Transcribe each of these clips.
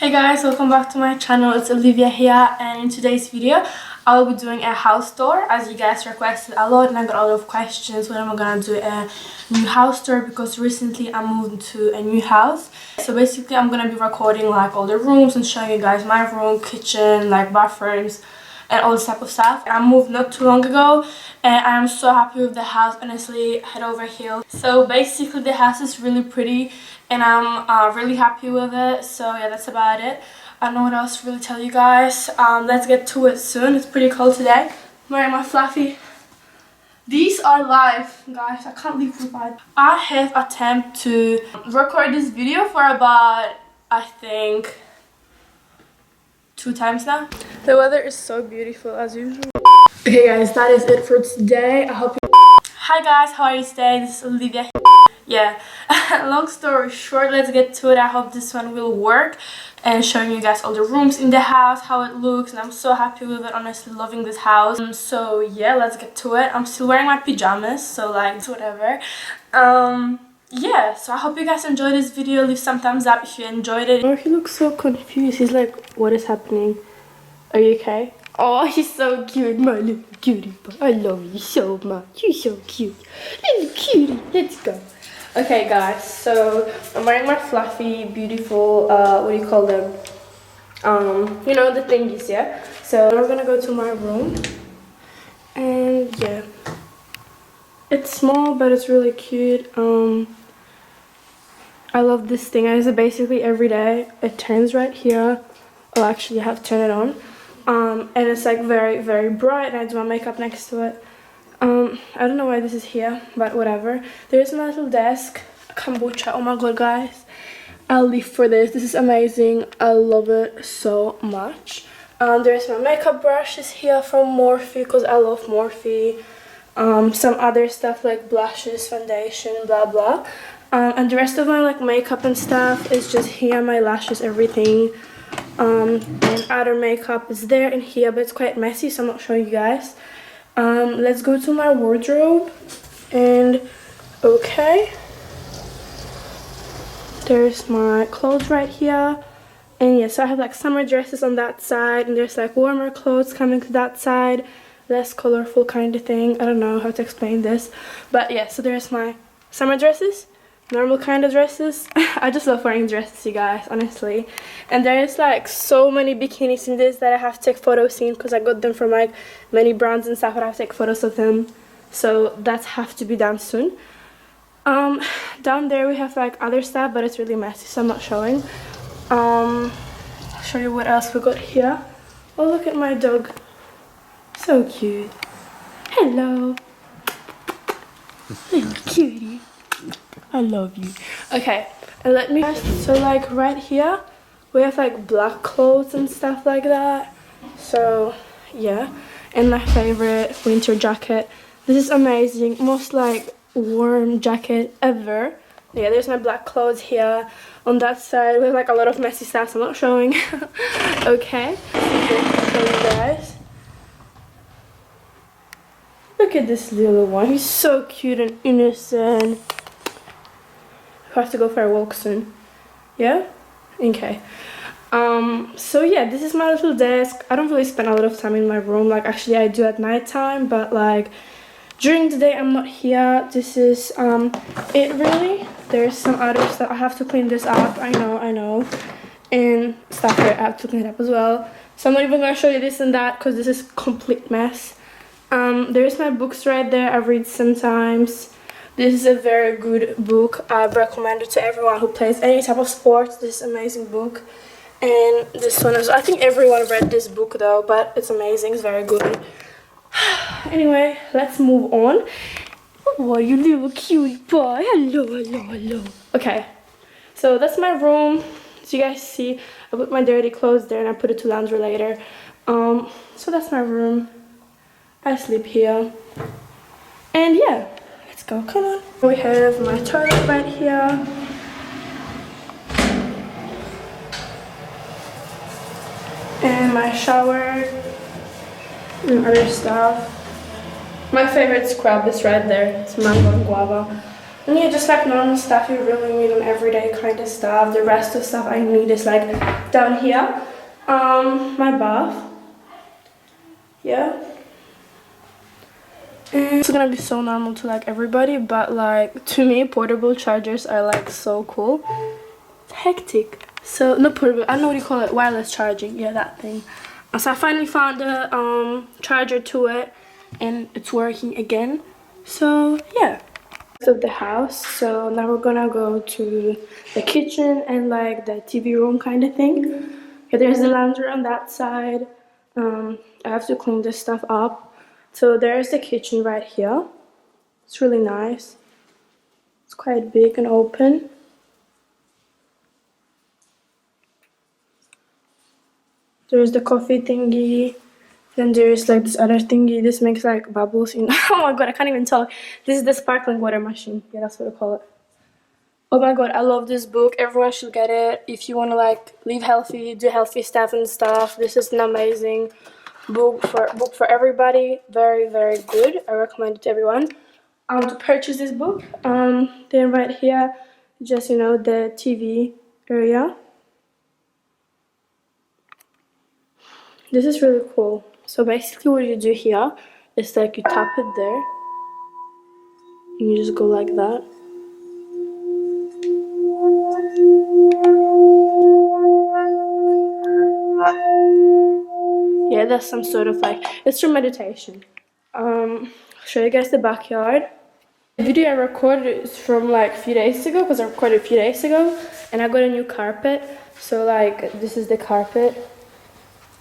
Hey guys, welcome back to my channel. It's Olivia here, and in today's video I will be doing a house tour as you guys requested a lot, and I got a lot of questions when I'm gonna do a new house tour because recently I moved to a new house. So basically I'm gonna be recording like all the rooms and showing you guys my room, kitchen, like bathrooms and all this type of stuff. I moved not too long ago and I'm so happy with the house, honestly, head over heels. So basically the house is really pretty and I'm really happy with it. So yeah, that's about it. I don't know what else to really tell you guys. Let's get to it soon. It's pretty cold today. I'm wearing my fluffy. These are live, guys. I can't leave with that. I have attempted to record this video for about, I think, 2 times now. The weather is so beautiful as usual. Okay guys, that is it for today. I hope you... Hi guys, how are you today? This is Olivia. Yeah, long story short, let's get to it. I hope this one will work and showing you guys all the rooms in the house, how it looks, and I'm so happy with it, honestly, loving this house. So yeah, let's get to it. I'm still wearing my pajamas, so like it's whatever. Yeah, so I hope you guys enjoyed this video. Leave some thumbs up if you enjoyed it. Oh, he looks so confused. He's like, what is happening? Are you okay? Oh, he's so cute, my little cutie boy. I love you so much. You're so cute. Little cutie. Let's go. Okay, guys, so I'm wearing my fluffy, beautiful, what do you call them? You know, the thingies, yeah? So we're gonna go to my room. And yeah. It's small, but it's really cute. I love this thing. I use it basically every day. It turns right here. Oh, actually, I have to turn it on. And it's like very, very bright, and I do my makeup next to it. I don't know why this is here, but whatever. There's my little desk. Kombucha. Oh my god, guys. I'll live for this. This is amazing. I love it so much. There's my makeup brushes here from Morphe because I love Morphe. Some other stuff like blushes, foundation, blah blah. And the rest of my like makeup and stuff is just here, my lashes, everything. And other makeup is there in here, but it's quite messy, so I'm not showing you guys. Let's go to my wardrobe. And okay, there's my clothes right here. And yeah, so I have like summer dresses on that side, and there's like warmer clothes coming to that side, less colorful kind of thing. I don't know how to explain this, but yeah, so there's my summer dresses, normal kind of dresses. I just love wearing dresses, you guys, honestly. And there's like so many bikinis in this that I have to take photos in because I got them from like many brands and stuff, but I have to take photos of them, so that have to be done soon. Down there we have like other stuff, but it's really messy, so I'm not showing. I'll show you what else we got here. Oh, look at my dog, so cute. Hello, little cutie. I love you. Okay, and let me, so like right here we have like black clothes and stuff like that. So yeah, and my favorite winter jacket. This is amazing, most like warm jacket ever. Yeah, there's my black clothes here. On that side we have like a lot of messy stuff, so I'm not showing. Okay, show you guys. Look at this little one, he's so cute and innocent. I have to go for a walk soon. Yeah? Okay. So yeah, this is my little desk. I don't really spend a lot of time in my room. Like, actually I do at night time, but like during the day I'm not here. This is it really. There's some other stuff. I have to clean this up. I know. And stuff here I have to clean up as well. So I'm not even gonna show you this and that because this is complete mess. There's my books right there. I read sometimes. This is a very good book. I recommend it to everyone who plays any type of sports. This is an amazing book. And this one is, I think everyone read this book though, but it's amazing, it's very good. Anyway, let's move on. Oh, you little cute boy. Hello. Okay, so that's my room. As you guys see, I put my dirty clothes there and I put it to laundry later. So that's my room. I sleep here. And yeah. Let's go, come on. We have my toilet right here. And my shower and other stuff. My favorite scrub is right there. It's mango and guava. And yeah, just like normal stuff you really need on everyday kind of stuff. The rest of stuff I need is like down here. My bath. Yeah. And it's gonna be so normal to like everybody, but like to me, portable chargers are like so cool. It's hectic. So not portable, I don't know what you call it, wireless charging. Yeah, that thing. So I finally found a charger to it, and it's working again. So yeah. Of the house. So now we're gonna go to the kitchen and like the TV room kind of thing. Okay, there's the laundry on that side. I have to clean this stuff up. So there's the kitchen right here. It's really nice. It's quite big and open. There's the coffee thingy. Then there's like this other thingy. This makes like bubbles in. Oh my god, I can't even talk. This is the sparkling water machine. Yeah, that's what I call it. Oh my god, I love this book. Everyone should get it. If you want to like live healthy, do healthy stuff and stuff. This is an amazing book for everybody. Very, very good. I recommend it to everyone. To purchase this book. Then right here, just the TV area. This is really cool. So basically what you do here is like you tap it there. And you just go like that. Yeah, that's some sort of like, it's for meditation. I'll show you guys the backyard. The video I recorded is from like a few days ago, because I recorded a few days ago, and I got a new carpet. So like, this is the carpet.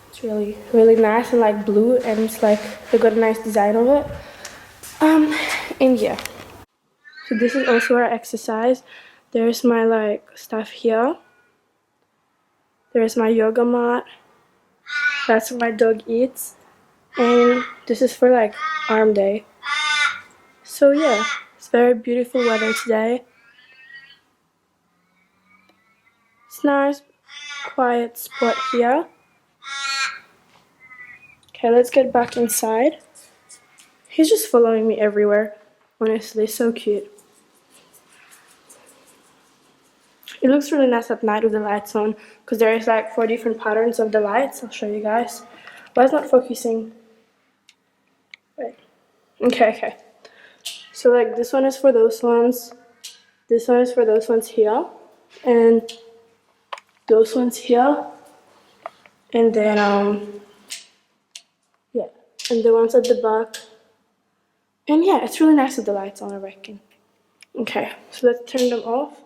It's really, really nice and like blue, and it's like, they got a nice design of it. And yeah. So this is also where I exercise. There's my like stuff here. There's my yoga mat. That's what my dog eats. And this is for like arm day. So yeah, it's very beautiful weather today. It's nice, quiet spot here. Okay, let's get back inside. He's just following me everywhere. Honestly, so cute. It looks really nice at night with the lights on, because there is like 4 different patterns of the lights. I'll show you guys. Why is it not focusing? Wait. Okay. So like this one is for those ones. This one is for those ones here. And those ones here. And then yeah. And the ones at the back. And yeah, it's really nice with the lights on, I reckon. Okay, so let's turn them off.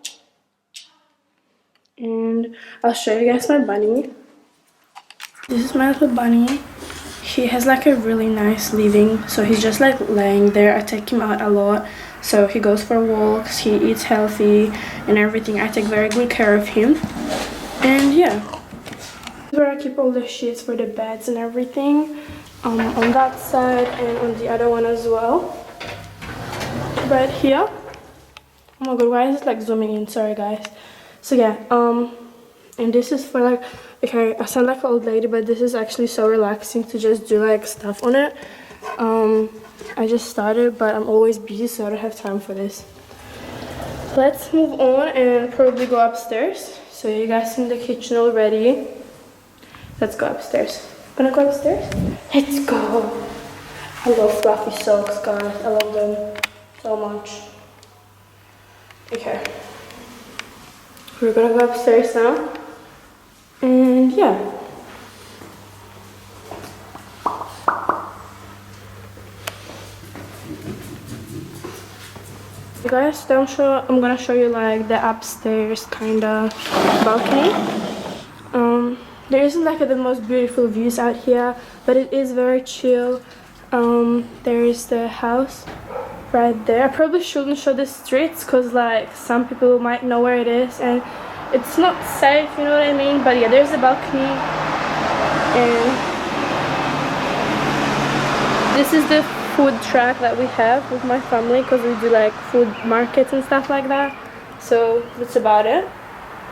And I'll show you guys my bunny. This is my little bunny. He has like a really nice living, so he's just like laying there. I take him out a lot, so he goes for walks, he eats healthy and everything. I take very good care of him. And yeah, this is where I keep all the sheets for the beds and everything, on that side and on the other one as well. Right here. Oh my god, why is it like zooming in? Sorry guys. So yeah, and this is for like, okay, I sound like an old lady, but this is actually so relaxing to just do like stuff on it. I just started, but I'm always busy, so I don't have time for this. Let's move on and probably go upstairs. So you guys in the kitchen already. Let's go upstairs. Gonna go upstairs? Let's go. I love fluffy socks, guys. I love them so much. Okay. We're gonna go upstairs now. And yeah. You guys, I'm gonna show you like the upstairs kinda balcony. There isn't like the most beautiful views out here, but it is very chill. There is the house right there. I probably shouldn't show the streets, because like some people might know where it is and it's not safe, you know what I mean? But yeah, there's the balcony, and this is the food truck that we have with my family, because we do like food markets and stuff like that. So that's about it.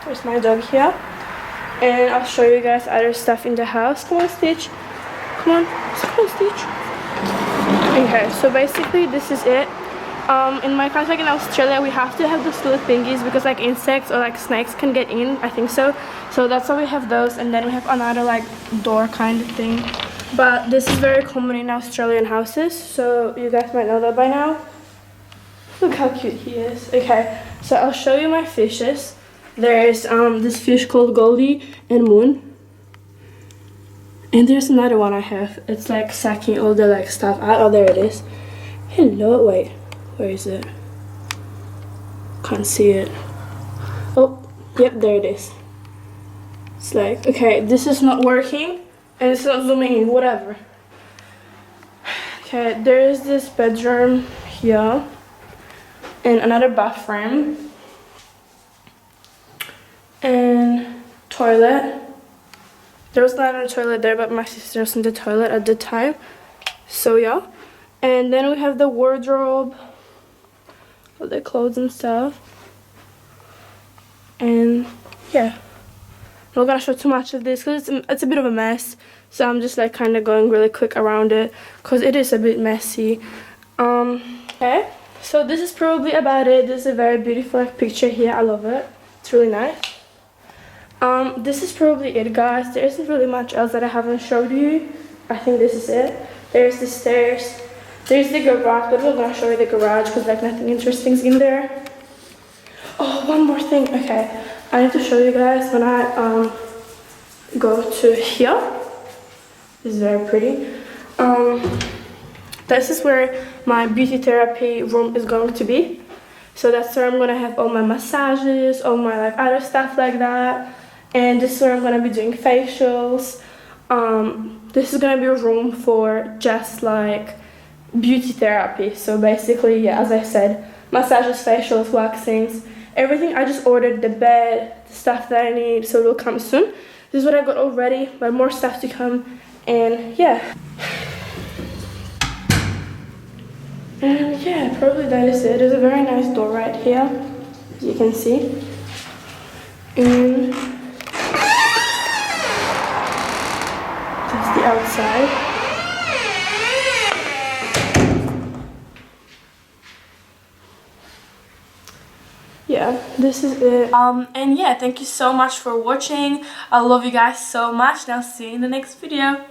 There's my dog here, and I'll show you guys other stuff in the house. Come on, Stitch. Come on, Stitch. Okay, so basically this is it. In my country, like in Australia, we have to have those little thingies because like insects or like snakes can get in, I think so. So that's why we have those, and then we have another like door kind of thing. But this is very common in Australian houses, so you guys might know that by now. Look how cute he is. Okay, so I'll show you my fishes. There's this fish called Goldie and Moon. And there's another one I have. It's like sucking all the like stuff out. Oh, there it is. Hello, wait. Where is it? Can't see it. Oh, yep, there it is. It's like, okay, this is not working and it's not zooming in, whatever. Okay, there is this bedroom here and another bathroom and toilet. There was not a toilet there, but my sister was in the toilet at the time. So yeah. And then we have the wardrobe, all the clothes and stuff. And yeah, I'm not gonna show too much of this because it's a bit of a mess. So I'm just like kind of going really quick around it because it is a bit messy. Okay, so this is probably about it. This is a very beautiful like, picture here. I love it. It's really nice. This is probably it, guys. There isn't really much else that I haven't showed you. I think this is it. There's the stairs. There's the garage, but I'm not gonna show you the garage because like nothing interesting's in there. Oh, one more thing. Okay, I need to show you guys when I go to here. This is very pretty. This is where my beauty therapy room is going to be. So that's where I'm gonna have all my massages, all my like other stuff like that. And this is where I'm gonna be doing facials. This is gonna be a room for just like beauty therapy. So basically, yeah, as I said, massages, facials, waxings, everything. I just ordered the bed, the stuff that I need, so it will come soon. This is what I got already, but more stuff to come. And yeah. And yeah, probably that is it. There's a very nice door right here, as you can see. And that's the outside. Yeah, this is it. And yeah, thank you so much for watching. I love you guys so much, and I'll see you in the next video.